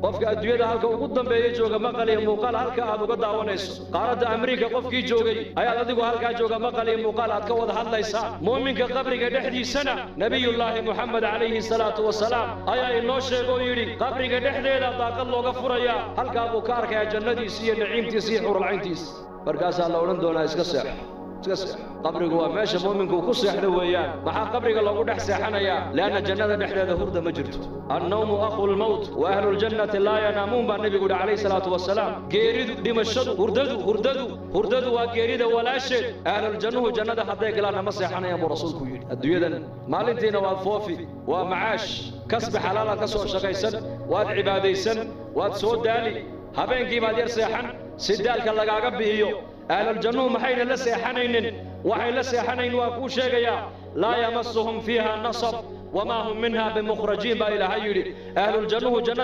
qofka adduunyada halka ugu dambeeyay jooga maqal iyo muuqaal halka aad uga daawanayso qaaradda Ameerika qofkii joogay ayaad adigu halka jooga maqal iyo muuqaal aad ka wada hadlaysaa muuminka qabriga dhexdiisana nabiyullaahi Muhammad alayhi salaatu wasalaam ayaa inoo sheegay yiri qabriga dhexdeeda daaqad looga furaya halka uu ka arkay jannadiisa iyo naciimtiisa iyo xurul cayntiisa markaas la oran doonaa iska seex qabrigu waa meesha muuminka ku seexdo weeyaan maxaa qabriga loogu dhex seexanayaa laana jannada dhexdeeda hurda ma jirto annawmu aqul maut wa ahlul jannati la yanaamun baa nabigu alayhi salaatu wasalaam geeridu dhimashadu hurdadu waa geerida walaasheed ahlul jannuhu jannada haday galaan ma seexanayaan buu rasuulku yiri adduunyadan maalintiina waa foofi waa macaash kasbi xalaal ka soo shaqaysan waad cibaadaysan waad soo daali habeenkii baad yar seexan sidaalka lagaaga bihiyo أهل الجنة محين لسيحنين وحين لسيحنين وأكو شيئا لا يمسهم فيها نصب وما هم منها بمخرجين إلى هيري أهل الجنة جنة